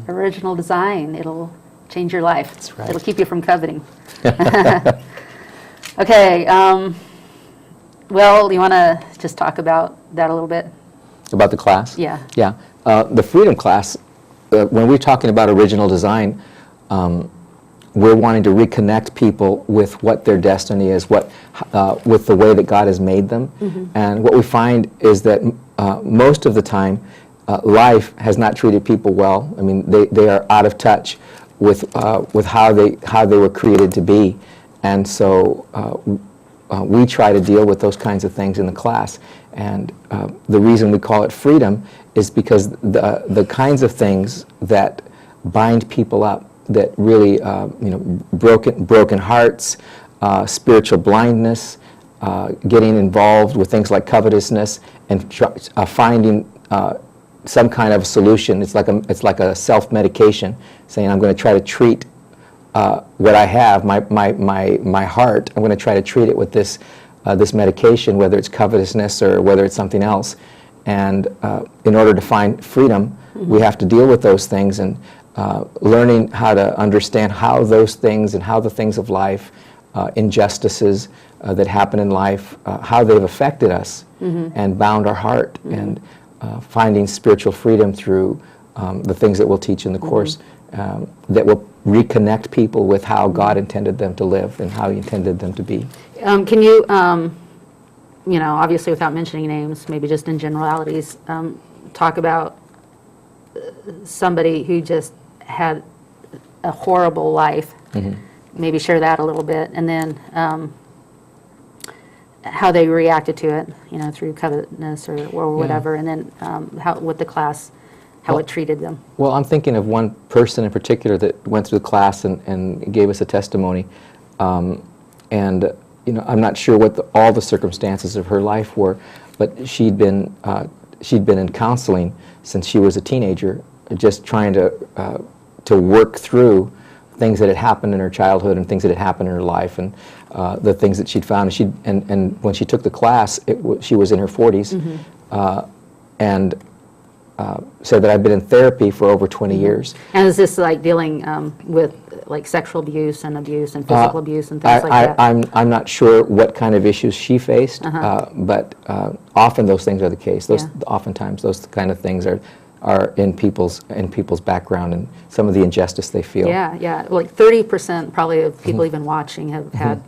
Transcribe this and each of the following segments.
Original design. It'll change your life. That's right. It'll keep you from coveting. Okay. Well, you want to just talk about that a little bit? About the class? Yeah. Yeah. The freedom class, when we're talking about original design, we're wanting to reconnect people with what their destiny is, with the way that God has made them. And what we find is that most of the time, life has not treated people well. I mean, they are out of touch with how they were created to be. And so we try to deal with those kinds of things in the class. And the reason we call it freedom is because the kinds of things that bind people up, that really, broken hearts, spiritual blindness, getting involved with things like covetousness, and finding some kind of solution. It's like a self-medication, saying I'm going to try to treat what I have, my heart. I'm going to try to treat it with this medication, whether it's covetousness or whether it's something else. And in order to find freedom, we have to deal with those things, and learning how to understand how those things and how the things of life, injustices that happen in life, how they've affected us and bound our heart, and finding spiritual freedom through the things that we'll teach in the course, that will reconnect people with how God intended them to live and how He intended them to be. Can you, obviously without mentioning names, maybe just in generalities, talk about somebody who just had a horrible life, maybe share that a little bit, and then how they reacted to it, through covetousness or whatever, and then how with the class, how it treated them. Well, I'm thinking of one person in particular that went through the class and gave us a testimony, and I'm not sure what all the circumstances of her life were, but she'd been in counseling since she was a teenager, just trying to work through things that had happened in her childhood and things that had happened in her life, and the things that she'd found. And when she took the class, she was in her 40s, and said that I've been in therapy for over 20 years. And is this like dealing with like sexual abuse and physical abuse and things like that? I'm not sure what kind of issues she faced, but often those things are the case. Oftentimes those kind of things are in people's background and some of the injustice they feel. Yeah. Like 30% probably of people even watching have had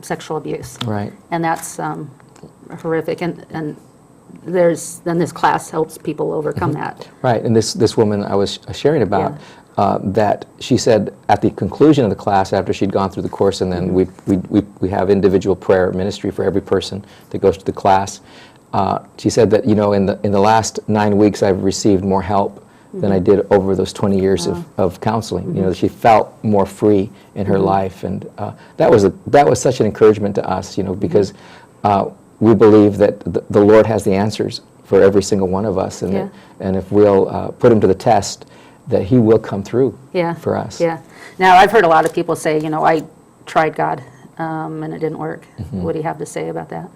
sexual abuse. Right. And that's horrific. And this class helps people overcome that. Right. And this woman I was sharing about, that she said at the conclusion of the class, after she'd gone through the course, and then we have individual prayer ministry for every person that goes to the class. She said that, in the last 9 weeks, I've received more help than I did over those 20 years of counseling. She felt more free in her life, and that was such an encouragement to us, because we believe that the Lord has the answers for every single one of us, and if we'll put Him to the test, that He will come through for us. Yeah. Now, I've heard a lot of people say, I tried God, and it didn't work. What do you have to say about that?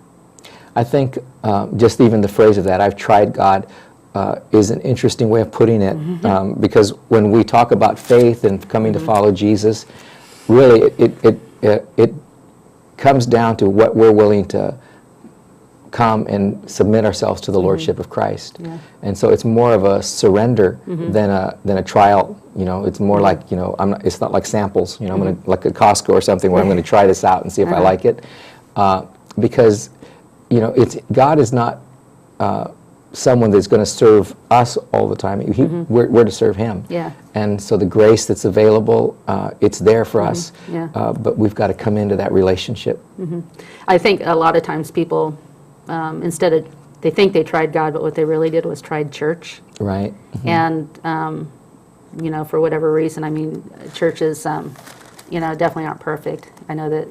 I think just even the phrase of that, I've tried God, is an interesting way of putting it, because when we talk about faith and coming to follow Jesus, really it comes down to what we're willing to come and submit ourselves to the Lordship of Christ. And so it's more of a surrender than a trial. It's more like, it's not like samples, I'm going to, like a Costco or something, where I'm going to try this out and see if I like it, because God is not someone that's going to serve us all the time. We're to serve Him. And so the grace that's available, it's there for us, but we've got to come into that relationship. I think a lot of times people, they think they tried God, but what they really did was tried church. Right. And, for whatever reason, churches, definitely aren't perfect. I know that,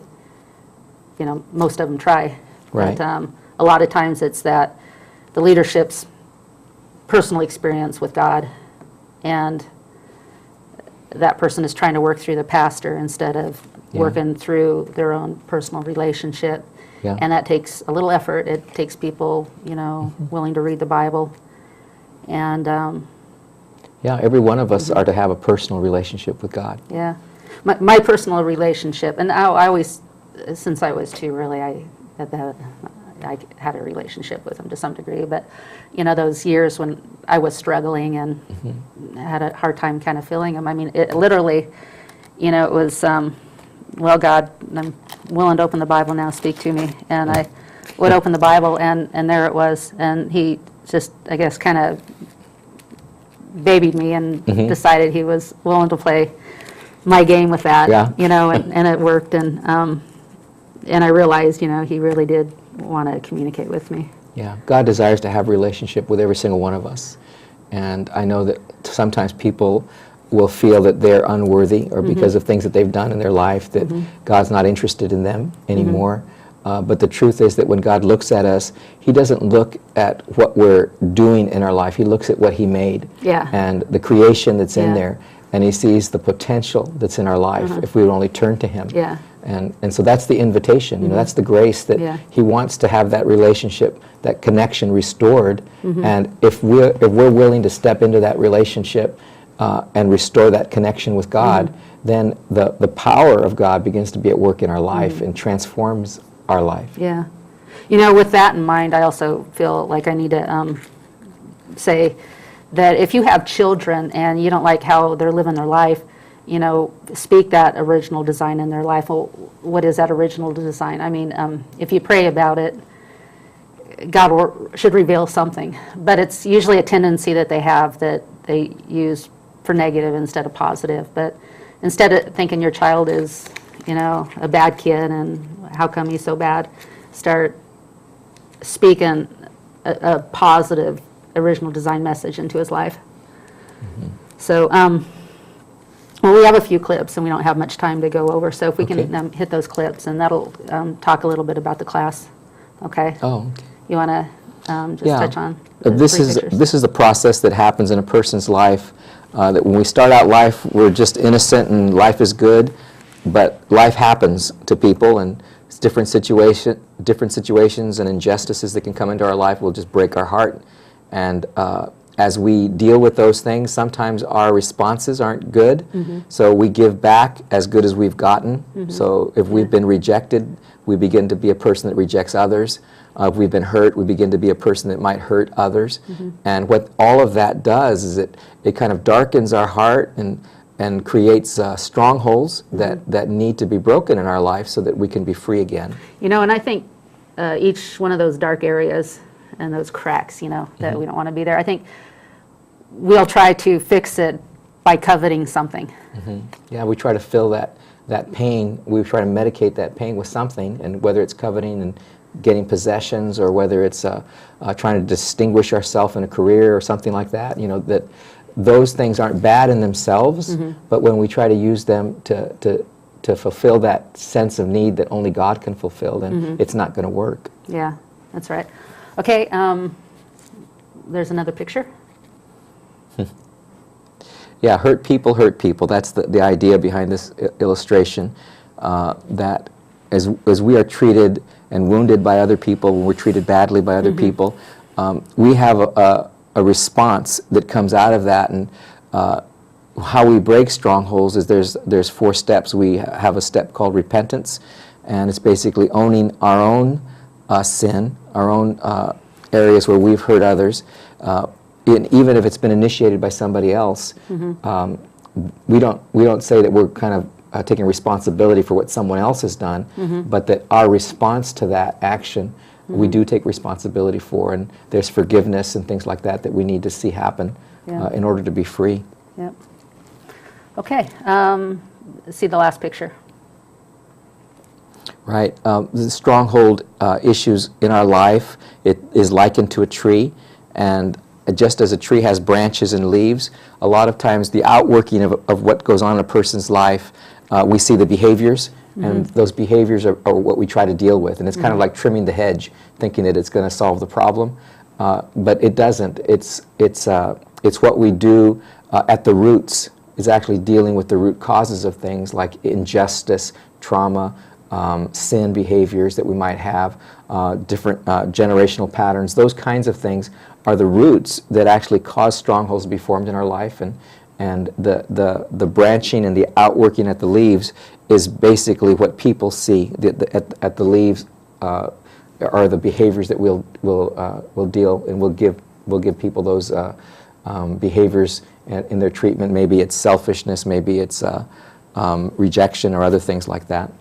most of them try. Right. But a lot of times it's that the leadership's personal experience with God, and that person is trying to work through the pastor instead of working through their own personal relationship. And that takes a little effort. It takes people, willing to read the Bible. And Yeah, every one of us are to have a personal relationship with God. Yeah. My personal relationship, and I always, since I was 2, really, I had a relationship with him to some degree, but, those years when I was struggling and had a hard time kind of feeling him, I mean, it literally, it was, well, God, I'm willing to open the Bible now, speak to me, and I would open the Bible, and there it was, and he just, I guess, kind of babied me and decided he was willing to play my game with that, and it worked, and I realized, he really did want to communicate with me. Yeah, God desires to have a relationship with every single one of us, and I know that sometimes people will feel that they're unworthy, or because of things that they've done in their life, that God's not interested in them anymore. But the truth is that when God looks at us, He doesn't look at what we're doing in our life. He looks at what He made and the creation that's in there. And He sees the potential that's in our life if we would only turn to Him. And so that's the invitation. That's the grace that He wants to have that relationship, that connection restored. And if we're willing to step into that relationship and restore that connection with God, then the power of God begins to be at work in our life and transforms our life. Yeah. With that in mind, I also feel like I need to say that if you have children and you don't like how they're living their life, speak that original design in their life. Well, what is that original design? I mean, if you pray about it, God should reveal something. But it's usually a tendency that they have that they use for negative instead of positive. But instead of thinking your child is, a bad kid and how come he's so bad, start speaking a positive original design message into his life. So, well, we have a few clips and we don't have much time to go over, so if we can hit those clips, and that'll talk a little bit about the class. Okay? Oh, okay. You want to just touch on this is the process that happens in a person's life, that when we start out life, we're just innocent and life is good, but life happens to people, and it's different situations and injustices that can come into our life will just break our heart. And as we deal with those things, sometimes our responses aren't good, so we give back as good as we've gotten. So if we've been rejected, we begin to be a person that rejects others. If we've been hurt, we begin to be a person that might hurt others. And what all of that does is it kind of darkens our heart and creates strongholds that need to be broken in our life so that we can be free again. And I think each one of those dark areas and those cracks, that we don't want to be there, I think we'll try to fix it by coveting something. Yeah, we try to fill that pain. We try to medicate that pain with something, and whether it's coveting and getting possessions, or whether it's trying to distinguish ourselves in a career or something like that, that those things aren't bad in themselves, but when we try to use them to fulfill that sense of need that only God can fulfill, then it's not going to work. Yeah, that's right. Okay, there's another picture. Yeah, hurt people hurt people. That's the idea behind this illustration, that as we are treated and wounded by other people, when we're treated badly by other people, we have a response that comes out of that. And how we break strongholds is there's 4 steps. We have a step called repentance, and it's basically owning our own sin, our own areas where we've hurt others. Even if it's been initiated by somebody else, we don't say that we're kind of taking responsibility for what someone else has done, but that our response to that action, we do take responsibility for, and there's forgiveness and things like that we need to see happen in order to be free. Yep. Okay, see the last picture. Right. The stronghold issues in our life, it is likened to a tree, and just as a tree has branches and leaves, a lot of times the outworking of what goes on in a person's life, we see the behaviors, and those behaviors are what we try to deal with. And it's kind of like trimming the hedge, thinking that it's going to solve the problem, but it doesn't. It's what we do at the roots, is actually dealing with the root causes of things like injustice, trauma, sin behaviors that we might have, different generational patterns. Those kinds of things are the roots that actually cause strongholds to be formed in our life, and the branching and the outworking at the leaves is basically what people see. At the leaves are the behaviors that we'll deal, and we'll give people those behaviors in their treatment. Maybe it's selfishness, maybe it's rejection or other things like that.